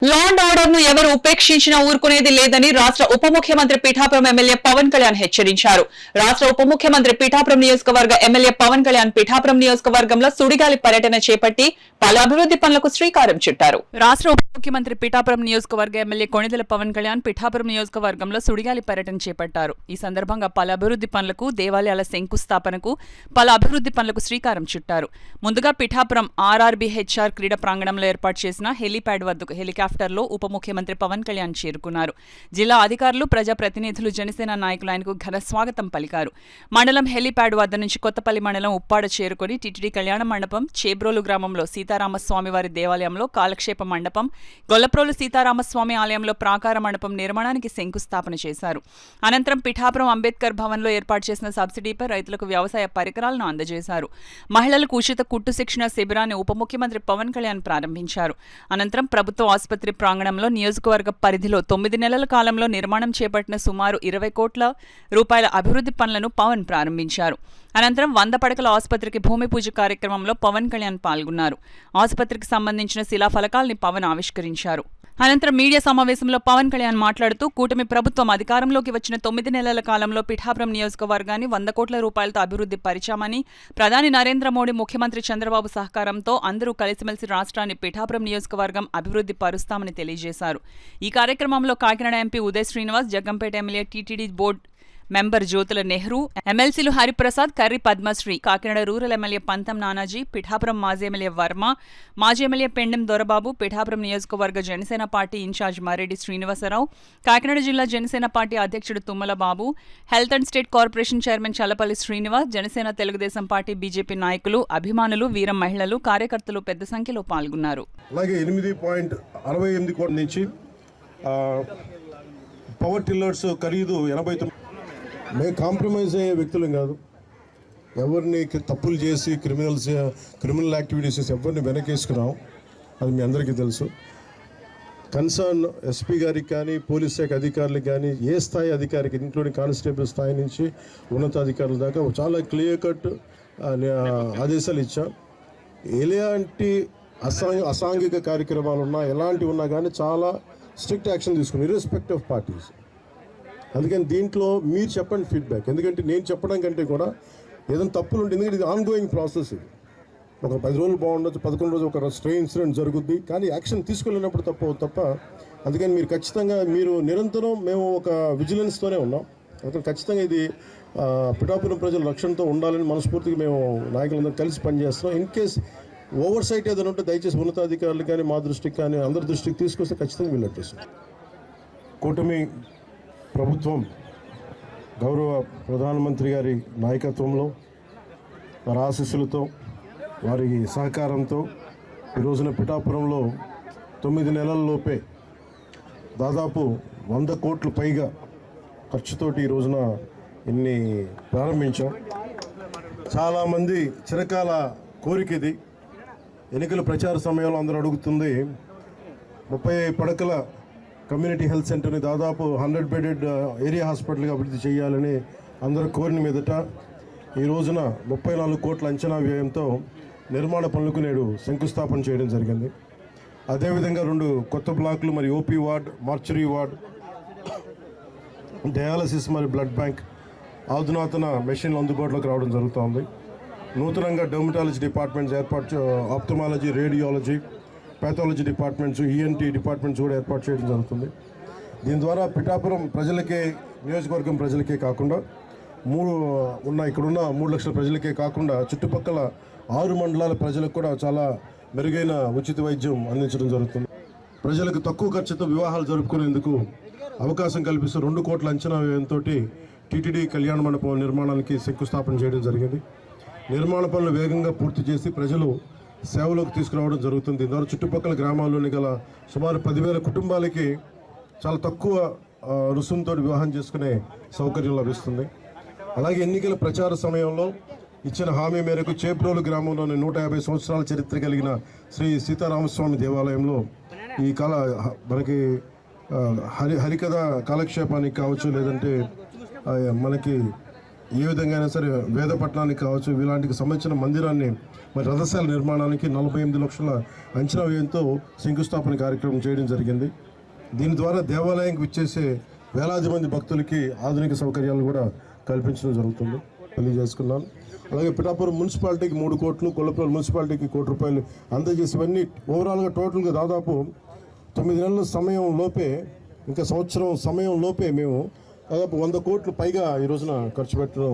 Law and order ను ఎవరు ఉపేక్షించినా ఊరుకునేది లేదని రాష్ట్ర ఉప ముఖ్యమంత్రి పిఠాపురం ఎమ్మెల్యే పవన్ కళ్యాణ్ హెచ్చరించారు. రాష్ట్ర ఉప ముఖ్యమంత్రి పిఠాపురం నియోజకవర్గ ఎమ్మెల్యే పవన్ కళ్యాణ్ పిఠాపురం నియోజకవర్గంలో సుడిగాలి పర్యటన చేపట్టి పలు అభివృద్ధి పనులకు శ్రీకారం చుట్టారు. రాష్ట్ర ఉప ముఖ్యమంత్రి పిఠాపురం నియోజకవర్గ ఎమ్మెల్యే కొణిదెల పవన్ కళ్యాణ్ పిఠాపురం నియోజకవర్గంలో సుడిగాలి పర్యటన చేపట్టారు. ఈ సందర్భంగా పలు అభివృద్ధి పనులకు, దేవాలయాల శంకుస్థాపనకు, పలు అభివృద్ధి పనులకు శ్రీకారం చుట్టారు. ముందుగా పిఠాపురం ఆర్ఆర్బీహెచ్ఆర్ క్రీడా ప్రాంగణంలో ఏర్పాటు చేసిన హెలీప్యాడ్ వద్దకు హెలికాప్టర్లో ఉప ముఖ్యమంత్రి పవన్ కళ్యాణ్ చేరుకున్నారు. జిల్లా అధికారులు, ప్రజాప్రతినిధులు, జనసేన నాయకులు ఆయనకు ఘన స్వాగతం పలికారు. మండలం హెలీప్యాడ్ వద్ద నుంచి కొత్తపల్లి మండలం ఉప్పాడ చేరుకుని టీటీడీ కళ్యాణ మండపం, చేబ్రోలు గ్రామంలో సీతారామస్వామి వారి దేవాలయంలో కాలక్షేప మండపం, గొల్లప్రోలు సీతారామస్వామి ఆలయంలో ప్రాకార మండపం నిర్మాణానికి శంకుస్థాపన చేశారు. అనంతరం పిఠాపురం అంబేద్కర్ భవన్లో ఏర్పాటు చేసిన సబ్సిడీపై రైతులకు వ్యవసాయ పరికరాలను అందజేశారు. మహిళలకు ఉచిత కుట్టు శిక్షణ శిబిరాన్ని ఉప ముఖ్యమంత్రి పవన్ కళ్యాణ్ ప్రారంభించారు. అనంతరం ప్రభుత్వ ఆసుపత్రి ప్రాంగణంలో నియోజకవర్గ పరిధిలో 9 నెలల కాలంలో నిర్మాణం చేపట్టిన సుమారు 20 కోట్ల రూపాయల అభివృద్ధి పనులను పవన్ ప్రారంభించారు. అనంతరం 100 పడకల ఆసుపత్రికి భూమి పూజ కార్యక్రమంలో పవన్ కళ్యాణ్ పాల్గొన్నారు. ఆసుపత్రికి సంబంధించిన శిలాఫలకాల్ని పవన్ ఆవిష్కరించారు. అనంతరం మీడియా సమావేశంలో పవన్ కళ్యాణ్ మాట్లాడుతూ కూటమి ప్రభుత్వం అధికారంలోకి వచ్చిన 9 నెలల కాలంలో పిఠాపురం నియోజకవర్గాన్ని 100 కోట్ల రూపాయలతో అభివృద్ధి పరిచామని, ప్రధాని నరేంద్ర మోడీ, ముఖ్యమంత్రి చంద్రబాబు సహకారంతో అందరూ కలిసిమెలిసి రాష్ట్రాన్ని పిఠాపురం నియోజకవర్గం అభివృద్ధి పరుస్తామని తెలియజేశారు. ఈ కార్యక్రమంలో Kakinada MP Uday Srinivas, Jaggampeta MLA TTD board member Jyothula Nehru, ఎమ్మెల్సీలు హరిప్రసాద్, కర్రి పద్మశ్రీ, కాకినాడ రూరల్ ఎమ్మెల్యే పంతం నానాజీ, పిఠాపురం మాజీ ఎమ్మెల్యే వర్మ, మాజీ ఎమ్మెల్యే పెండెం దొరబాబు, పిఠాపురం నియోజకవర్గ జనసేన పార్టీ ఇన్ఛార్జ్ మారెడ్డి శ్రీనివాసరావు, కాకినాడ జిల్లా జనసేన పార్టీ అధ్యక్షుడు Tummala Babu, health and state corporation chairman Challapalli Srinivas, Janasena Telugudesam party BJP నాయకులు, అభిమానులు, వీరం మహిళలు, కార్యకర్తలు పెద్ద సంఖ్యలో పాల్గొన్నారు. అలాగే 8.68 కోట్ల నుంచి పవర్ టిల్లర్స్ ఖరీదు 89. మేము కాంప్రమైజ్ అయ్యే వ్యక్తులం కాదు. ఎవరిని తప్పులు చేసి క్రిమినల్ యాక్టివిటీస్ చేసి ఎవరిని వెనకేసుకున్నాం, అది మీ అందరికీ తెలుసు. కన్సర్న్ ఎస్పీ గారికి కానీ, పోలీస్ శాఖ అధికారులకు కానీ, ఏ స్థాయి అధికారికి ఇంక్లూడింగ్ కానిస్టేబుల్ స్థాయి నుంచి ఉన్నతాధికారుల దాకా చాలా క్లియర్ కట్ ఆదేశాలు ఇచ్చాం. ఎలాంటి అసాంఘిక కార్యక్రమాలు ఉన్నా, ఎలాంటివి ఉన్నా కానీ చాలా స్ట్రిక్ట్ యాక్షన్ తీసుకున్నాం, ఇర్రెస్పెక్ట్ ఆఫ్ పార్టీస్. అందుకని దీంట్లో మీరు చెప్పండి ఫీడ్బ్యాక్. ఎందుకంటే నేను చెప్పడం కంటే కూడా ఏదైనా తప్పులు ఉంటుంది, ఎందుకంటే ఇది ఆన్గోయింగ్ ప్రాసెస్. ఇది ఒక 10 రోజులు బాగుండొచ్చు, 11 రోజులు ఒక ఇన్సిడెంట్ జరుగుద్ది, కానీ యాక్షన్ తీసుకెళ్ళినప్పుడు తప్ప. అందుకని మీరు ఖచ్చితంగా నిరంతరం మేము ఒక విజిలెన్స్తోనే ఉన్నాం. అందుకని ఖచ్చితంగా ఇది పిఠాపురం ప్రజల రక్షణతో ఉండాలని మనస్ఫూర్తిగా మేము నాయకులందరూ కలిసి పనిచేస్తున్నాం. ఇన్ కేస్ ఓవర్ సైట్ ఏదైనా ఉంటే దయచేసి ఉన్నతాధికారులు కానీ, మా దృష్టికి కానీ, అందరి దృష్టికి తీసుకొస్తే ఖచ్చితంగా వీళ్ళు అడ్రస్. కూటమి ప్రభుత్వం గౌరవ ప్రధానమంత్రి గారి నాయకత్వంలో, వారి ఆశీస్సులతో, వారి సహకారంతో ఈ రోజున పిఠాపురంలో 9 నెలల్లోపే దాదాపు 100 కోట్ల పైగా ఖర్చుతోటి ఈ రోజున ఇన్ని ప్రారంభించాం. చాలామంది చిరకాల కోరిక ఇది. ఎన్నికల ప్రచార సమయంలో అందరూ అడుగుతుంది 30 పడకల కమ్యూనిటీ హెల్త్ సెంటర్ని దాదాపు 100 బెడెడ్ ఏరియా హాస్పిటల్గా అభివృద్ధి చేయాలని అందరూ కోరిన మీదట ఈ రోజున 34 కోట్ల అంచనా వ్యయంతో నిర్మాణ పనులకు నేడు శంకుస్థాపన చేయడం జరిగింది. అదేవిధంగా 2 కొత్త బ్లాకులు, మరి OP ward, mortuary ward, dialysis మరియు బ్లడ్ బ్యాంక్ ఆధునాతన మెషిన్లు అందుబాటులోకి రావడం జరుగుతోంది. నూతనంగా dermatology departments ophthalmology, radiology, pathology departments, ENT departments కూడా ఏర్పాటు చేయడం జరుగుతుంది. దీని ద్వారా పిఠాపురం ప్రజలకే, నియోజకవర్గం ప్రజలకే కాకుండా ఇక్కడున్న 3 లక్షల ప్రజలకే కాకుండా చుట్టుపక్కల 6 మండలాల ప్రజలకు కూడా చాలా మెరుగైన ఉచిత వైద్యం అందించడం జరుగుతుంది. ప్రజలకు తక్కువ ఖర్చుతో వివాహాలు జరుపుకునేందుకు అవకాశం కల్పిస్తూ 2 కోట్ల అంచనా వ్యయంతో టీటీడీ కళ్యాణ మండపం నిర్మాణానికి శంకుస్థాపన చేయడం జరిగింది. నిర్మాణ పనులు వేగంగా పూర్తి చేసి ప్రజలు సేవలోకి తీసుకురావడం జరుగుతుంది. దీని ద్వారా చుట్టుపక్కల గ్రామాల్లోని గల సుమారు 10,000 కుటుంబాలకి చాలా తక్కువ రుసుముతో వివాహం చేసుకునే సౌకర్యం లభిస్తుంది. అలాగే ఎన్నికల ప్రచార సమయంలో ఇచ్చిన హామీ మేరకు చేబ్రోలు గ్రామంలోని 150 సంవత్సరాల చరిత్ర కలిగిన శ్రీ సీతారామస్వామి దేవాలయంలో ఈ మనకి హరికథ కాలక్షేపానికి కావచ్చు, లేదంటే మనకి ఏ విధంగా అయినా సరే వేద పట్టణానికి కావచ్చు ఇలాంటికి సంబంధించిన మందిరాన్ని మరి రథశాల నిర్మాణానికి 48 లక్షల అంచనా వ్యయంతో శంకుస్థాపన కార్యక్రమం చేయడం జరిగింది. దీని ద్వారా దేవాలయానికి విచ్చేసే వేలాది మంది భక్తులకి ఆధునిక సౌకర్యాలు కూడా కల్పించడం జరుగుతుంది తెలియజేసుకున్నాను. అలాగే పిఠాపురం మున్సిపాలిటీకి 3 కోట్లు, కొల్లపల్లి మున్సిపాలిటీకి 1 కోటి రూపాయలు అందజేసి ఇవన్నీ ఓవరాల్గా టోటల్గా దాదాపు 9 నెలల సమయం లోపే, ఇంకా సంవత్సరం సమయం లోపే మేము దాదాపు 100 కోట్లు పైగా ఈ రోజున ఖర్చు పెట్టడం